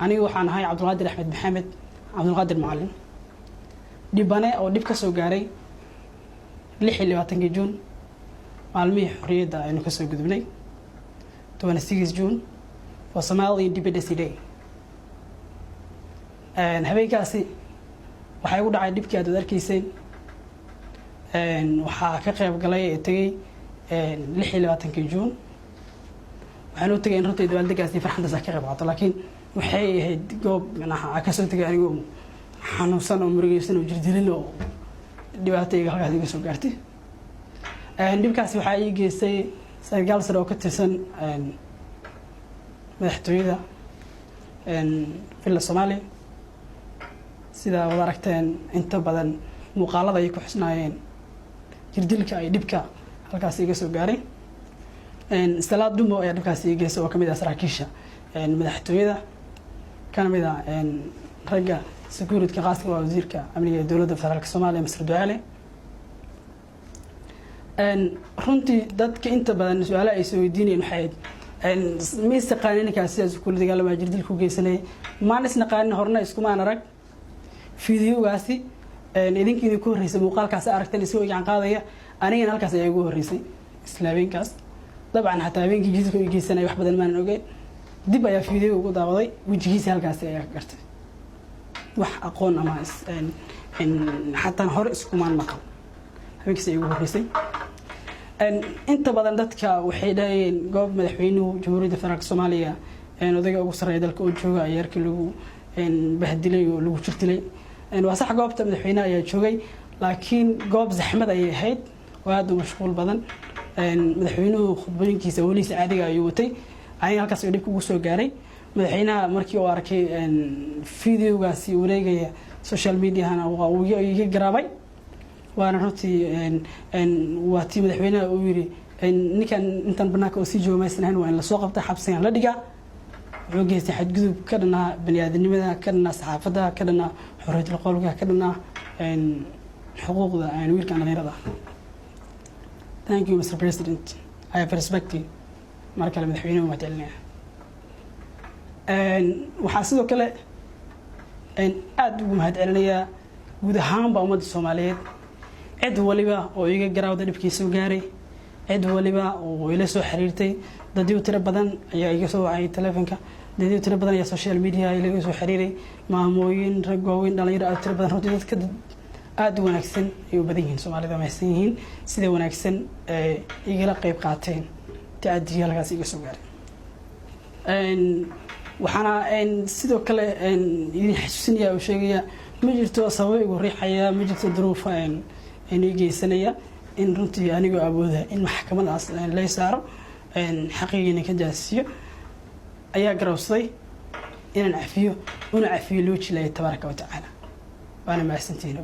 aniga waxaan ahay Cabdulqaadir Axmed Maxamed Cabdulqaadir Macallin dhibane oo dhib ka soo gaaray 26 Juun maalmihii xorriyadda aynu ka soo gudubnay 26 June for Somali Independence Day habeenkaasi waxay ugu dhacay dhibkii aad arkayseen waxaa ka qayb galay tagay 26 June waxaanu tagay in runtii dabaaldeggaasi farxaddaas ka qayb qaato laakiin waxay ahayd goob macnaha ka soo tagay anigu xanuunsan oo murugaysan oo jirdilin oo dhibaatayga halkaas iga soo gaartay dhibkaasi waxaa ii geystay sargaal sare oo ka tirsan madaxtooyada villa Soomaaliya sida wada aragteen inta badan muuqaalada ay ku xusnaayeen jirdilka ay dhibka halkaas iga soo gaaray salaad dumo ayaa dhibkaas ii geystay oo kamid ah saraakiisha madaxtooyada kana mid ah ragga security qaaska waa wasiirka amniga ee dowladda federaalka Soomaaliya Masar Ducaale runtii dadka inta badan su'aalo ay soo weydiinayeen waxay ma isqaanin kaasi as ku dagaalama jirdil ku geysanay ma isnaqaanin horna iskuma arag fiidiyogaasi idinkiina ku horeysay muuqaalkaas aragteen isoo gacan qaadaya aniga halkaas ayaa ugu horeysay islaameenkaas dabcan hatta habeenkii jidka ay geysanay wax badan ma aan ogay dib ayaa fiidiyo ugu daawaday wajigiisa halkaas ayaa ka gartay wax aqoon ama hatta hore iskuma maqal habeenkii ay ugu horeysay inta badan dadka waxay dhaayeen goob madaxweynuhu Jamhuuriyadda Federaalka Soomaaliya odayga ugu sareeya dalka oo jooga ayarkii lagu bahdilay oo lagu jirtilay waa sax goobta madaxweynaha ayaa joogay laakiin goob zaxmad ay ahayd oo aad u mashquul badan madaxweynuhu khudbooyinkiisa waliis caadiga ayuu watay ayay halkaas dhib ugu soo gaaray madaxweynaha markii uu arkay fiidiyogaasi wareegaya social media-hana uu iga garaabay waana runtii waa tii madaxweynaha uu yiri ninkan intan banaanka oo si joomaysan waa in la soo qabta xabsiga la dhiga wuxuu geystay xadgudub ka dhana bani'aadanimada ka dhana saxaafadda ka dhana xorriyadda qowlka ka dhana xuquuqda wiilka dhalinyarada thank you Mr. President I have respect you marka la madaxweynuhu ma jeclina waxaa sidoo kale aad ugu mahadcelinayaa guud ahaanba ummadda Soomaaliyeed cid waliba oo iga garaawda dhibkiisa gaaray cid waliba oo ila soo xiriirtay dadii tiro badan ayaa iga soo wacay telefoonka dadii tiro badan ayaa social media iga soo xiriiray maamooyin rag waaweyn dhalinyaro aad tiro badan runtii dadka aad u wanaagsan ay u badan yihiin Soomaalida ma haysan yihiin sida wanaagsan igala qayb qaateen taadiya halkaas iga soo gaaray waxaana sidoo kale idin xasuusinaya oo sheegaya ma jirto sabab igu riixaya ma jirto duruuf inay geysanaya in runtii anigu awooda in maxkamadaas la saaro xaqiiqina ka jaasiyo ayaa garawsay inaan cafiyo una cafiyo loo jilay tabaaraka wa tacaala waana mahadsantihiin